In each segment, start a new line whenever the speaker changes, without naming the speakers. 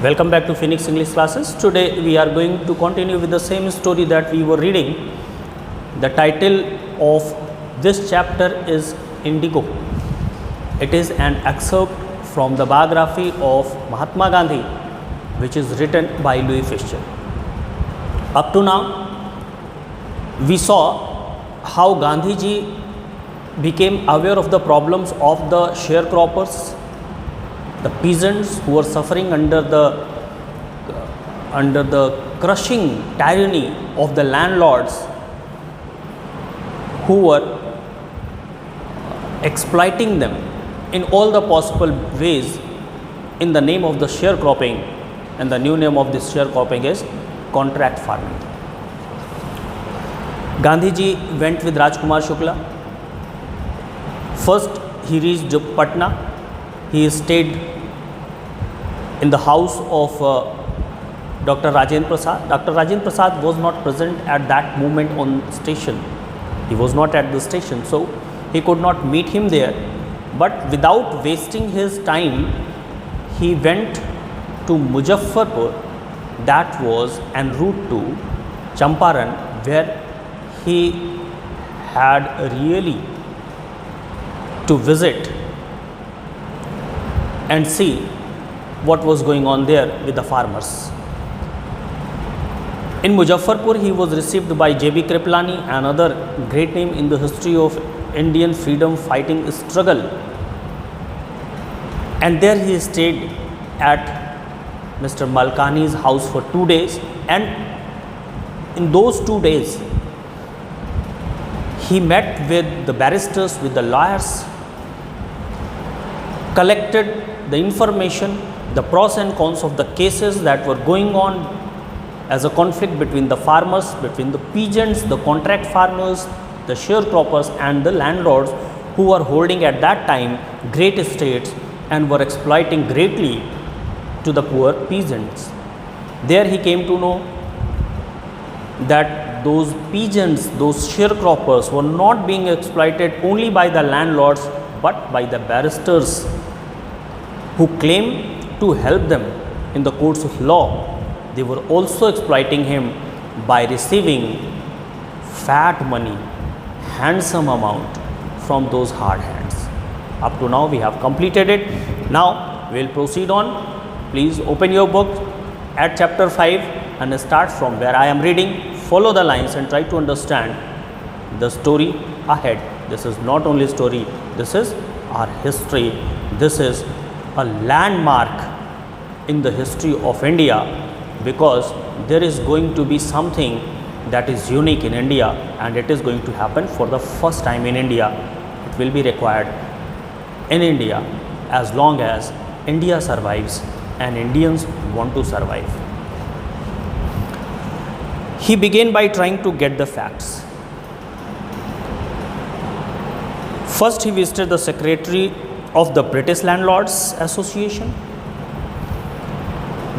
Welcome back to Phoenix English classes. Today we are going to continue with the same story that we were reading. The title of this chapter is Indigo. It is an excerpt from the biography of Mahatma Gandhi, which is written by Louis Fischer. Up to now, we saw how Gandhiji became aware of the problems of the sharecroppers, the peasants who were suffering under the crushing tyranny of the landlords, who were exploiting them in all the possible ways in the name of the sharecropping, and the new name of this sharecropping is contract farming. Gandhiji went with Rajkumar Shukla. First he reached Patna. He stayed in the house of Dr. Rajendra Prasad. Dr. Rajendra Prasad was not present at that moment on station. He was not at the station, so he could not meet him there. But without wasting his time, he went to Muzaffarpur, that was en route to Champaran, where he had really to visit and see what was going on there with the farmers. In Muzaffarpur, he was received by J.B. Kriplani, another great name in the history of Indian freedom fighting struggle. And there he stayed at Mr. Malkani's house for 2 days, and in those 2 days, he met with the barristers, with the lawyers, collected the information, the pros and cons of the cases that were going on as a conflict between the farmers, between the peasants, the contract farmers, the sharecroppers and the landlords who were holding at that time great estates and were exploiting greatly to the poor peasants. There he came to know that those peasants, those sharecroppers were not being exploited only by the landlords but by the barristers who claim to help them in the courts of law. They were also exploiting him by receiving fat money, handsome amount from those hard hands. Up to now we have completed it. Now we will proceed on. Please open your book at chapter 5 and start from where I am reading. Follow the lines and try to understand the story ahead. This is not only story, this is our history. This is a landmark in the history of India, because there is going to be something that is unique in India, and it is going to happen for the first time in India. It will be required in India as long as India survives and Indians want to survive. He began by trying to get the facts. First, he visited the secretary of the British Landlords Association.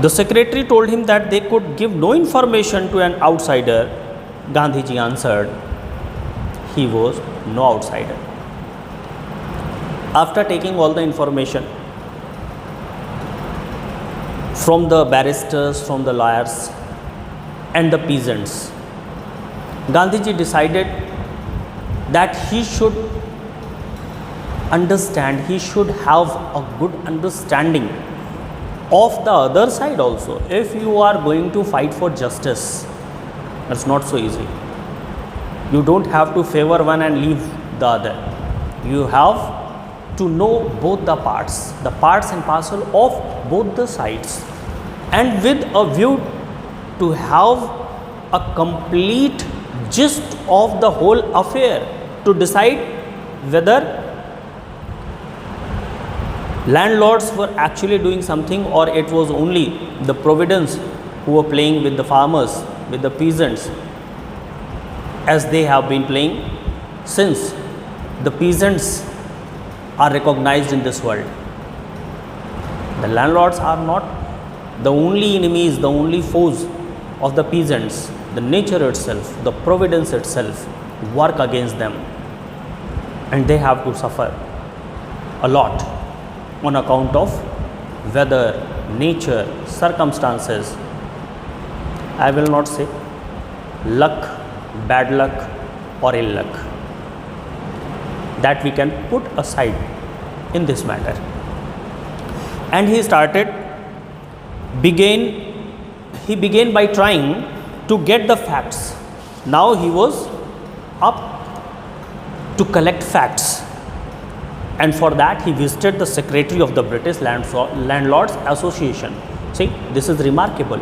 The secretary told him that they could give no information to an outsider. Gandhiji answered he was no outsider. After taking all the information from the barristers, from the lawyers and the peasants, Gandhiji decided that he should understand, he should have a good understanding of the other side also. If you are going to fight for justice, it's not so easy. You don't have to favor one and leave the other. You have to know both the parts and parcel of both the sides, and with a view to have a complete gist of the whole affair, to decide whether landlords were actually doing something or it was only the providence who were playing with the farmers, with the peasants, as they have been playing since the peasants are recognized in this world. The landlords are not the only enemies, the only foes of the peasants. The nature itself, the providence itself work against them, and they have to suffer a lot on account of whether nature, circumstances, I will not say luck, bad luck or ill luck, that we can put aside in this matter. And he began by trying to get the facts. Now he was up to collect facts, and for that he visited the secretary of the British Landlords Association. See, this is remarkable.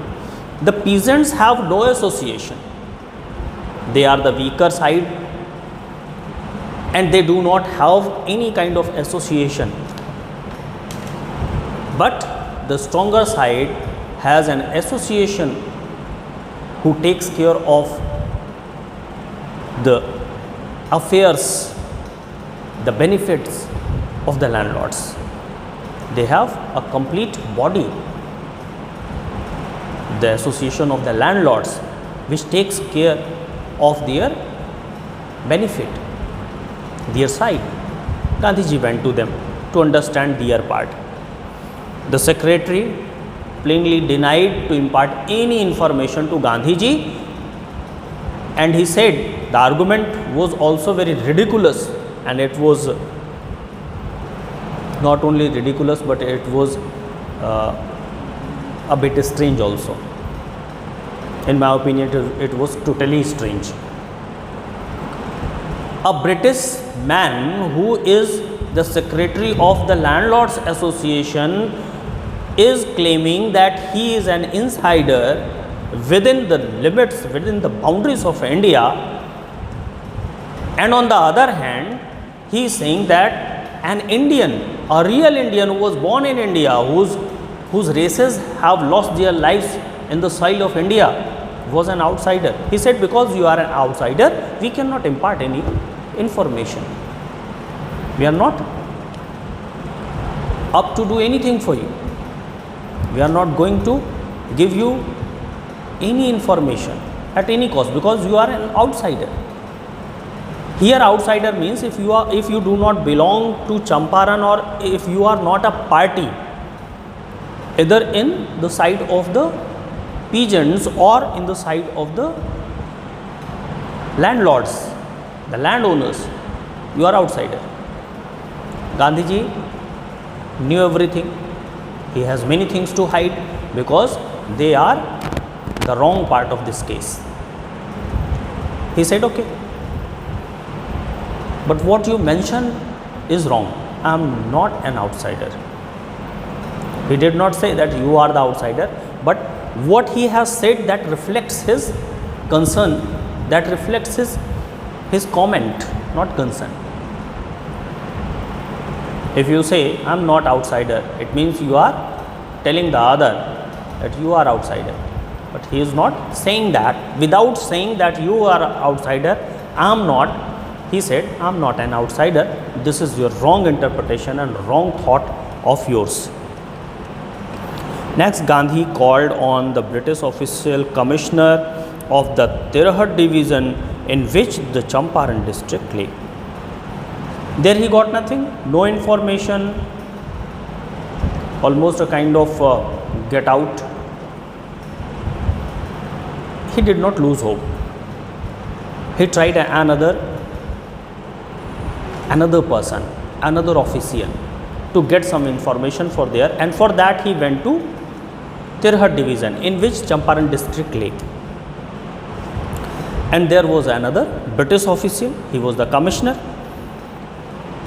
The peasants have no association. They are the weaker side and they do not have any kind of association. But the stronger side has an association who takes care of the affairs, the benefits of the landlords. They have a complete body, the association of the landlords, which takes care of their benefit, their side. Gandhiji went to them to understand their part. The secretary plainly denied to impart any information to Gandhiji, and he said the argument was also very ridiculous, and it was not only ridiculous but it was a bit strange also. In my opinion, it was totally strange. A British man who is the secretary of the Landlords Association is claiming that he is an insider within the limits, within the boundaries of India, and on the other hand he is saying that an Indian, a real Indian who was born in India, whose races have lost their lives in the soil of India, was an outsider. He said, because you are an outsider, we cannot impart any information. We are not up to do anything for you. We are not going to give you any information at any cost, because you are an outsider. Here outsider means if you do not belong to Champaran, or if you are not a party either in the side of the peasants or in the side of the landlords, the landowners, you are outsider. Gandhiji knew everything. He has many things to hide because they are the wrong part of this case. He said, okay, but what you mention is wrong. I am not an outsider. He did not say that you are the outsider, but what he has said that reflects his concern, that reflects his comment, not concern. If you say I am not outsider, it means you are telling the other that you are outsider. But he is not saying that. Without saying that you are outsider, I am not, he said I am not an outsider. This is your wrong interpretation and wrong thought of yours. Next, Gandhi called on the British official commissioner of the Tirhut division in which the Champaran district lay. There he got nothing, no information, almost a kind of get out. He did not lose hope. He tried another person, another official to get some information for there, and for that he went to Tirhut division in which Champaran district lay. And there was another British official, he was the commissioner,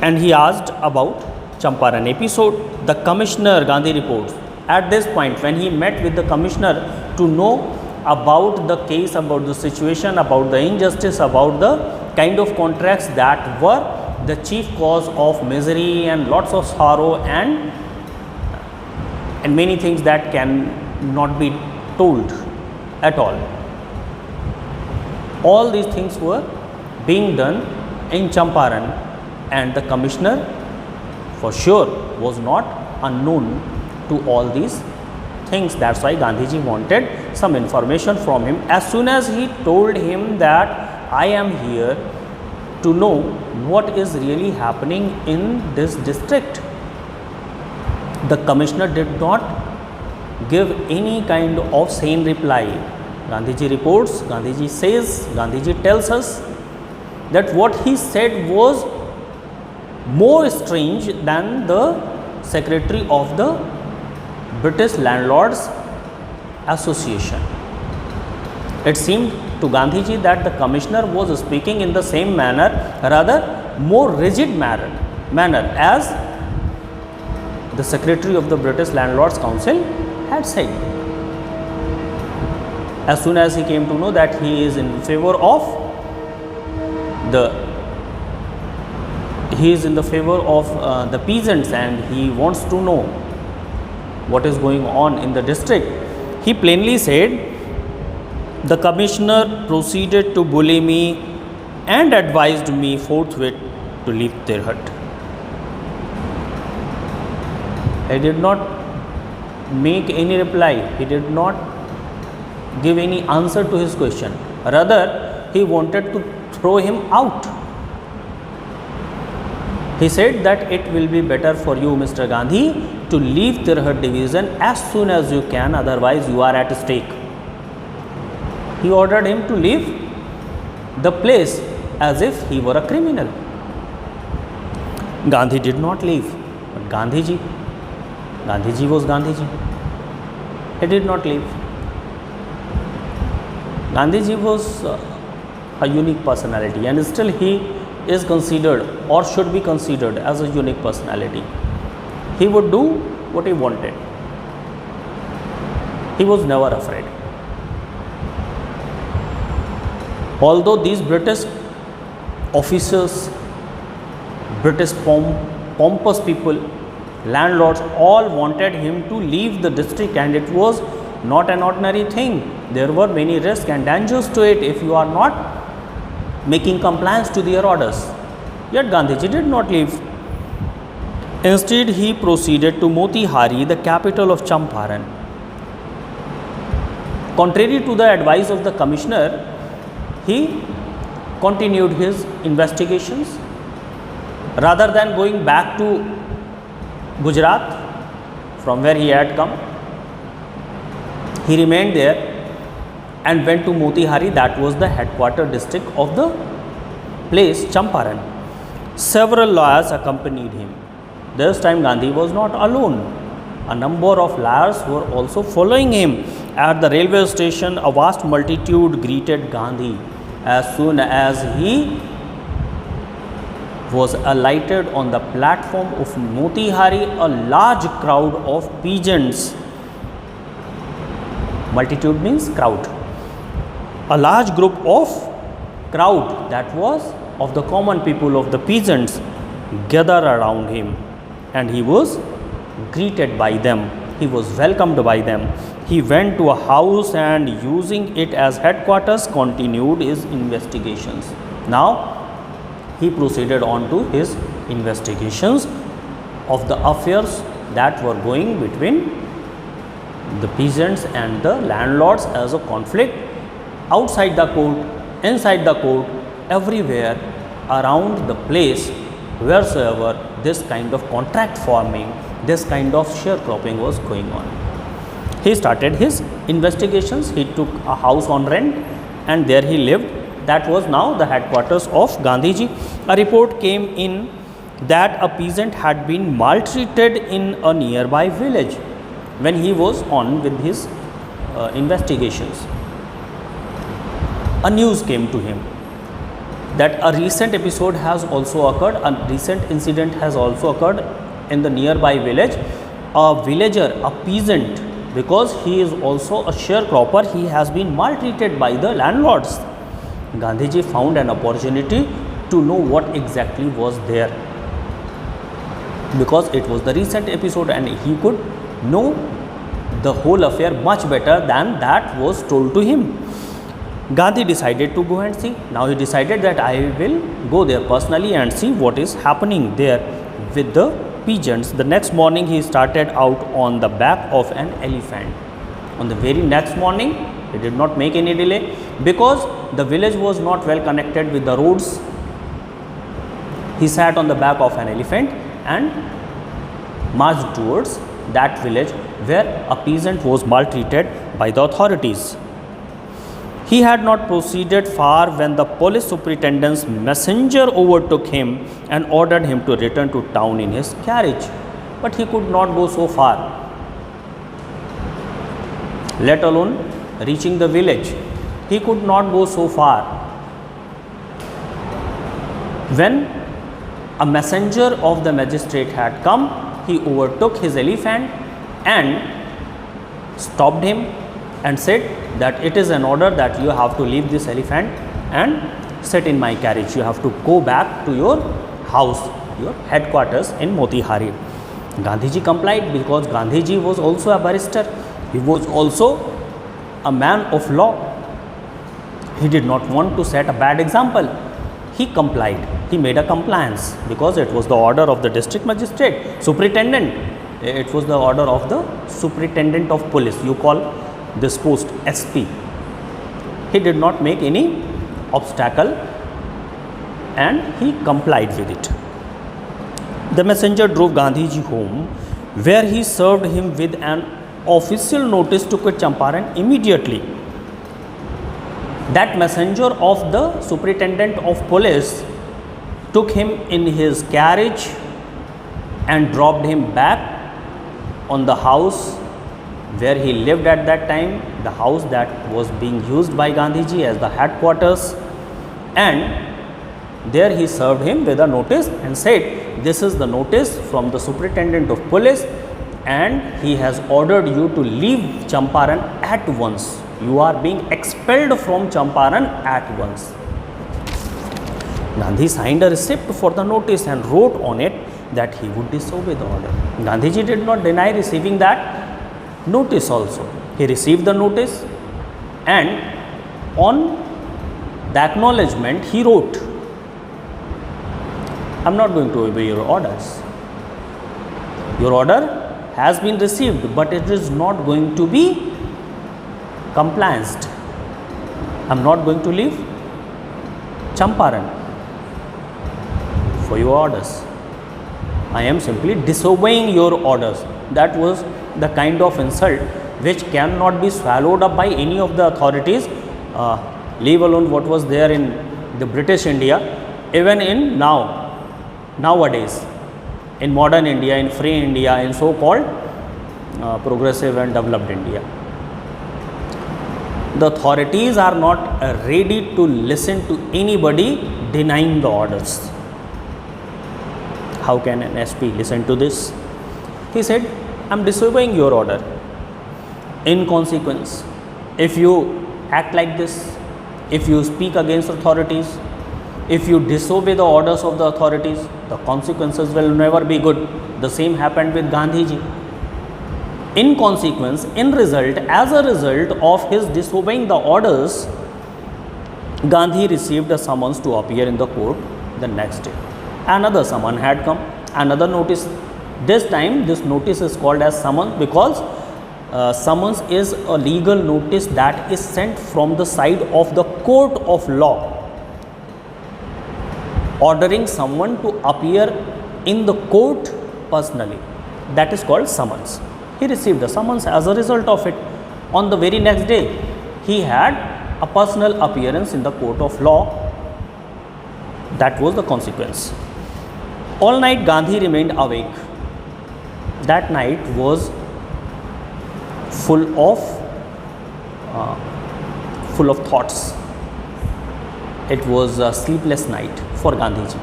and he asked about Champaran episode. The commissioner, Gandhi reports, at this point when he met with the commissioner to know about the case, about the situation, about the injustice, about the kind of contracts that were the chief cause of misery and lots of sorrow and many things that can not be told at all. All these things were being done in Champaran, and the commissioner for sure was not unknown to all these things. That's why Gandhiji wanted some information from him. As soon as he told him that I am here to know what is really happening in this district, the commissioner did not give any kind of sane reply. Gandhiji reports, Gandhiji says, Gandhiji tells us that what he said was more strange than the secretary of the British Landlords Association. It seemed to Gandhiji that the commissioner was speaking in the same manner, rather more rigid manner as the secretary of the British Landlords Council had said. As soon as he came to know that he is in favor of the peasants and he wants to know what is going on in the district, he plainly said, the commissioner proceeded to bully me and advised me forthwith to leave Tirhat. He did not make any reply. He did not give any answer to his question. Rather, he wanted to throw him out. He said that it will be better for you, Mr. Gandhi, to leave Tirhat division as soon as you can, otherwise you are at stake. He ordered him to leave the place as if he were a criminal. Gandhi did not leave, but Gandhiji was Gandhiji. He did not leave. Gandhiji was a unique personality, and still he is considered or should be considered as a unique personality. He would do what he wanted. He was never afraid. Although these British officers, British pompous people, landlords, all wanted him to leave the district, and it was not an ordinary thing. There were many risks and dangers to it if you are not making compliance to their orders. Yet Gandhiji did not leave. Instead, he proceeded to Motihari, the capital of Champaran. Contrary to the advice of the commissioner, he continued his investigations. Rather than going back to Gujarat, from where he had come, he remained there and went to Motihari, that was the headquarter district of the place Champaran. Several lawyers accompanied him. This time Gandhi was not alone. A number of lawyers were also following him. At the railway station, a vast multitude greeted Gandhi. As soon as he was alighted on the platform of Motihari, a large crowd of peasants, multitude means crowd, a large group of crowd, that was of the common people, of the peasants, gathered around him, and he was greeted by them. He was welcomed by them. He went to a house and, using it as headquarters, continued his investigations. Now he proceeded on to his investigations of the affairs that were going between the peasants and the landlords as a conflict outside the court, inside the court, everywhere around the place, wheresoever this kind of contract forming, this kind of sharecropping was going on. He started his investigations. He took a house on rent and there he lived. That was now the headquarters of Gandhiji. A report came in that a peasant had been maltreated in a nearby village when he was on with his investigations. A news came to him that a recent episode has also occurred, a recent incident has also occurred in the nearby village. A villager, a peasant, because he is also a sharecropper, he has been maltreated by the landlords. Gandhiji found an opportunity to know what exactly was there, because it was the recent episode and he could know the whole affair much better than that was told to him. Gandhi decided to go and see. Now he decided that I will go there personally and see what is happening there with the peasants. The next morning he started out on the back of an elephant. On the very next morning, he did not make any delay, because the village was not well connected with the roads. He sat on the back of an elephant and marched towards that village where a peasant was maltreated by the authorities. He had not proceeded far when the police superintendent's messenger overtook him and ordered him to return to town in his carriage. But he could not go so far, let alone reaching the village. He could not go so far. When a messenger of the magistrate had come, he overtook his elephant and stopped him and said that it is an order that you have to leave this elephant and sit in my carriage. You have to go back to your house, your headquarters in Motihari. Gandhiji complied because Gandhiji was also a barrister. He was also a man of law. He did not want to set a bad example. He complied. He made a compliance because it was the order of the district magistrate, superintendent. It was the order of the superintendent of police. You call this post SP. He did not make any obstacle and he complied with it. The messenger drove Gandhiji home, where he served him with an official notice to quit Champaran immediately. That messenger of the superintendent of police took him in his carriage and dropped him back on the house where he lived at that time, the house that was being used by Gandhiji as the headquarters, and there he served him with a notice and said, this is the notice from the superintendent of police and he has ordered you to leave Champaran at once. You are being expelled from Champaran at once. Gandhi signed a receipt for the notice and wrote on it that he would disobey the order. Gandhiji did not deny receiving that notice also. He received the notice and on the acknowledgement he wrote, I am not going to obey your orders. Your order has been received, but it is not going to be complianced. I am not going to leave Champaran for your orders. I am simply disobeying your orders. That was the kind of insult which cannot be swallowed up by any of the authorities, leave alone what was there in the British India, even in nowadays, in modern India, in free India, in so-called progressive and developed India. The authorities are not ready to listen to anybody denying the orders. How can an SP listen to this? He said, I am disobeying your order. In consequence, if you act like this, if you speak against authorities, if you disobey the orders of the authorities, the consequences will never be good. The same happened with Gandhiji. In consequence, as a result of his disobeying the orders, Gandhi received a summons to appear in the court the next day. Another summons had come, another notice. This time, this notice is called as summons because summons is a legal notice that is sent from the side of the court of law, ordering someone to appear in the court personally. That is called summons. He received a summons. As a result of it, on the very next day, he had a personal appearance in the court of law. That was the consequence. All night Gandhi remained awake. That night was full of thoughts. It was a sleepless night for Gandhiji,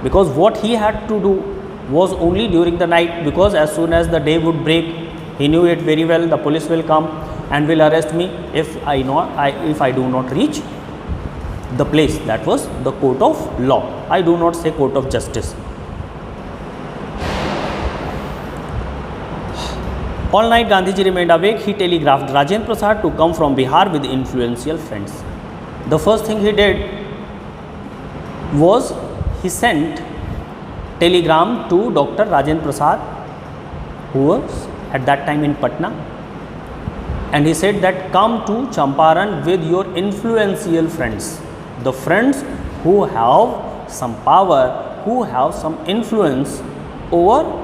because what he had to do was only during the night, because as soon as the day would break, he knew it very well, the police will come and will arrest me if I do not reach the place, that was the court of law. I do not say court of justice. All night Gandhiji remained awake. He telegraphed Rajendra Prasad to come from Bihar with influential friends. The first thing he did was he sent telegram to Dr. Rajendra Prasad, who was at that time in Patna, and he said that come to Champaran with your influential friends, the friends who have some power, who have some influence over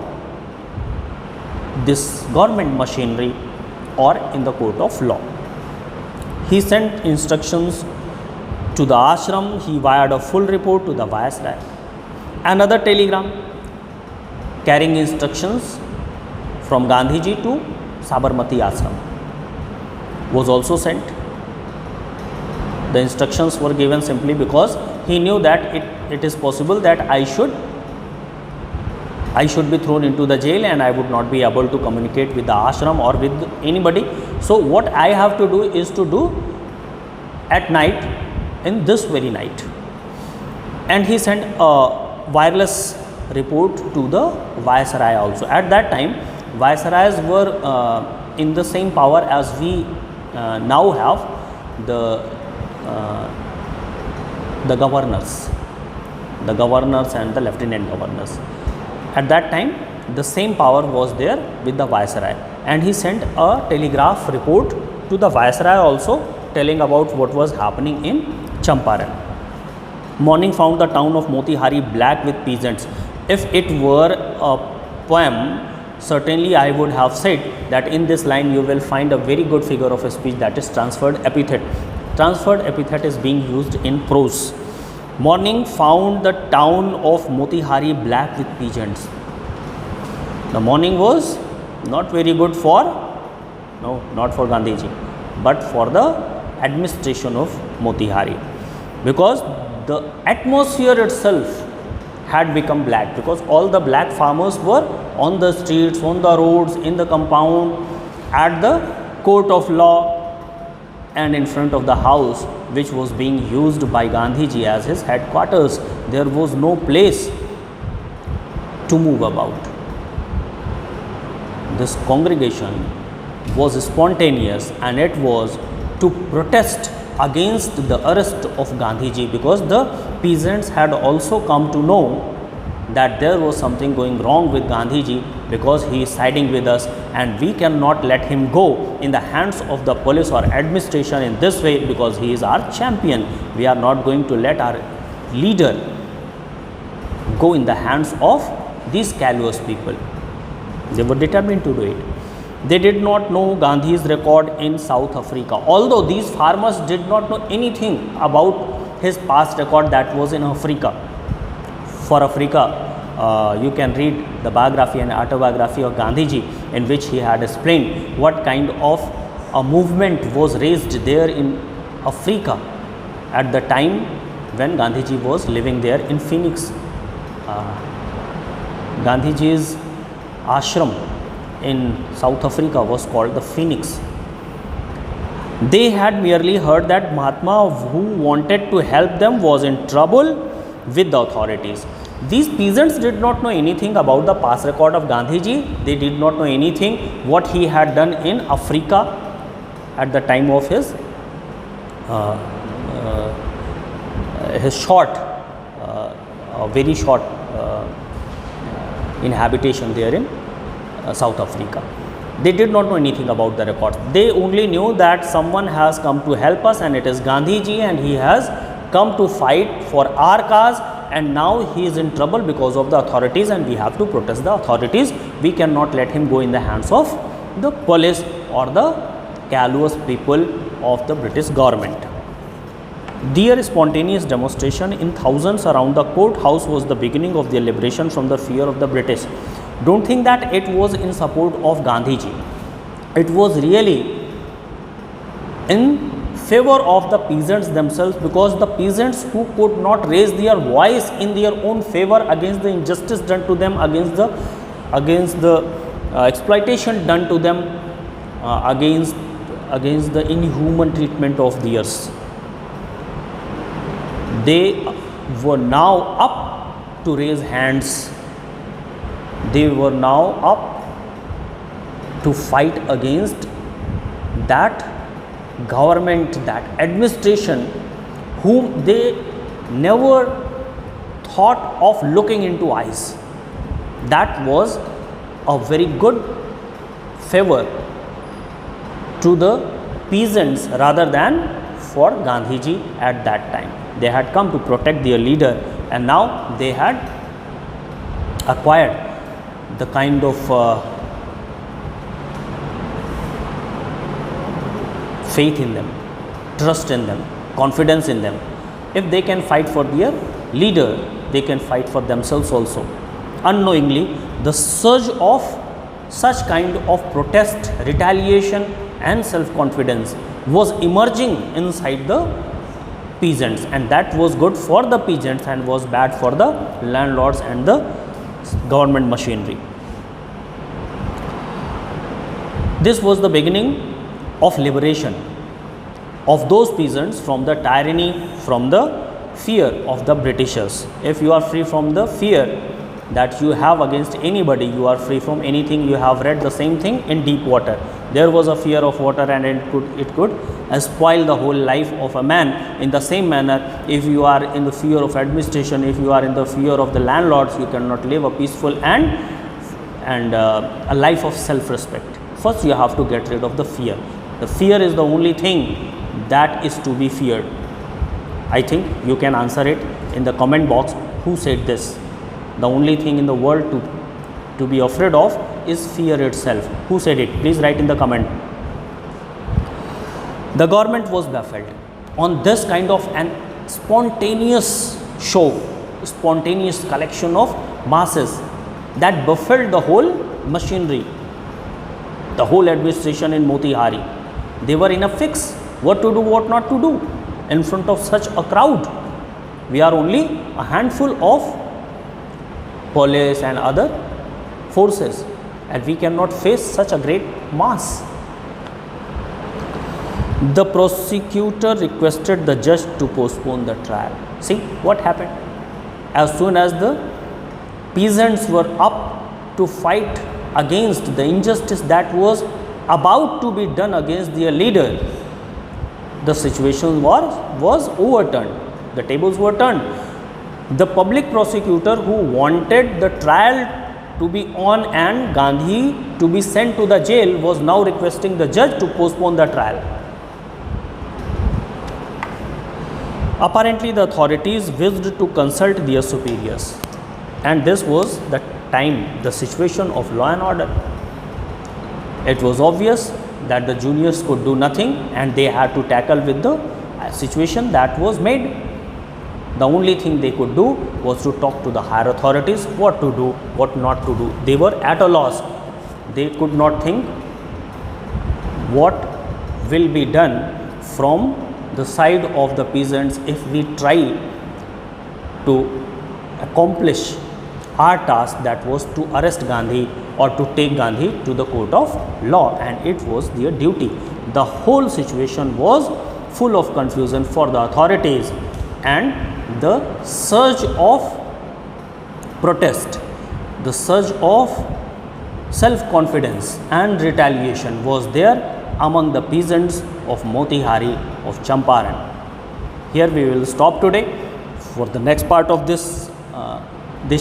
this government machinery or in the court of law. He sent instructions to the ashram. He wired a full report to the viceroy. Another telegram carrying instructions from Gandhiji to Sabarmati ashram was also sent. The instructions were given simply because he knew that it is possible that I should be thrown into the jail and I would not be able to communicate with the ashram or with anybody. So what I have to do is to do at night, in this very night. And he sent a wireless report to the viceroy also. At that time, viceroys were in the same power as we now have the governors and the lieutenant governors. At that time, the same power was there with the viceroy, and he sent a telegraph report to the viceroy also, telling about what was happening in Champaran. Morning found the town of Motihari black with peasants. If it were a poem, certainly I would have said that in this line you will find a very good figure of speech, that is transferred epithet. Transferred epithet is being used in prose. Morning found the town of Motihari black with peasants. The morning was not very good for, no, not for Gandhiji, but for the administration of Motihari, because the atmosphere itself had become black, because all the black farmers were on the streets, on the roads, in the compound, at the court of law, and in front of the house which was being used by Gandhiji as his headquarters. There was no place to move about. This congregation was spontaneous, and it was to protest against the arrest of Gandhiji, because the peasants had also come to know that there was something going wrong with Gandhiji, because he is siding with us and we cannot let him go in the hands of the police or administration in this way, because he is our champion. We are not going to let our leader go in the hands of these callous people. They were determined to do it. They did not know Gandhi's record in South Africa, although these farmers did not know anything about his past record that was in Africa. For Africa, you can read the biography and autobiography of Gandhiji, in which he had explained what kind of a movement was raised there in Africa at the time when Gandhiji was living there in Phoenix. Gandhiji's ashram in South Africa was called the Phoenix. They had merely heard that Mahatma, who wanted to help them, was in trouble with the authorities. These peasants did not know anything about the past record of Gandhiji. They did not know anything what he had done in Africa at the time of his very short inhabitation there in South Africa. They did not know anything about the records. They only knew that someone has come to help us, and it is Gandhiji, and he has come to fight for our cause, and now he is in trouble because of the authorities, and we have to protest the authorities. We cannot let him go in the hands of the police or the callous people of the British government. Their spontaneous demonstration in thousands around the courthouse was the beginning of their liberation from the fear of the British. Don't think that it was in support of Gandhiji. It was really in favor of the peasants themselves, because the peasants who could not raise their voice in their own favor against the injustice done to them, against the exploitation done to them, against the inhuman treatment of theirs, they were now up to raise hands. They were now up to fight against that government, that administration, whom they never thought of looking into eyes. That was a very good favor to the peasants rather than for Gandhiji at that time. They had come to protect their leader, and now they had acquired the kind of faith in them, trust in them, confidence in them. If they can fight for their leader, they can fight for themselves also. Unknowingly, the surge of such kind of protest, retaliation and self-confidence was emerging inside the peasants, and that was good for the peasants and was bad for the landlords and the government machinery. This was the beginning of liberation of those peasants from the tyranny, from the fear of the Britishers. If you are free from the fear that you have against anybody, you are free from anything. You have read the same thing in Deep Water. There was a fear of water, and it could spoil the whole life of a man. In the same manner, if you are in the fear of administration, if you are in the fear of the landlords, you cannot live a peaceful and a life of self-respect. First, you have to get rid of the fear. The fear is the only thing that is to be feared. I think you can answer it in the comment box. Who said this? The only thing in the world to be afraid of is fear itself. Who said it? Please write in the comment. The government was baffled on this kind of an spontaneous show, spontaneous collection of masses that baffled the whole machinery, the whole administration in Motihari. They were in a fix, what to do, what not to do in front of such a crowd. We are only a handful of police and other forces, and we cannot face such a great mass. The prosecutor requested the judge to postpone the trial. See what happened? As soon as the peasants were up to fight against the injustice that was about to be done against their leader, the situation was overturned. The tables were turned. The public prosecutor who wanted the trial to be on and Gandhi to be sent to the jail was now requesting the judge to postpone the trial. Apparently, the authorities wished to consult their superiors, and this was the time, the situation of law and order. It was obvious that the juniors could do nothing, and they had to tackle with the situation that was made. The only thing they could do was to talk to the higher authorities, what to do, what not to do. They were at a loss. They could not think what will be done from the side of the peasants if we try to accomplish our task, that was to arrest Gandhi or to take Gandhi to the court of law, and it was their duty. The whole situation was full of confusion for the authorities, and the surge of protest, the surge of self-confidence and retaliation was there among the peasants of Motihari, of Champaran. Here we will stop today. For the next part of this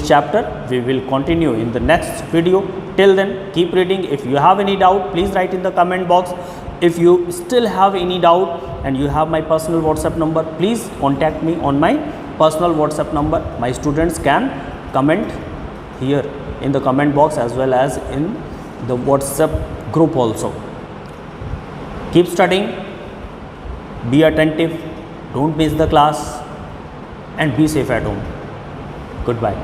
chapter, we will continue in the next video. Till then, keep reading. If you have any doubt, please write in the comment box. If you still have any doubt and you have my personal WhatsApp number, please contact me on my personal WhatsApp number. My students can comment here in the comment box as well as in the WhatsApp group also. Keep studying, be attentive, don't miss the class, and be safe at home. Goodbye.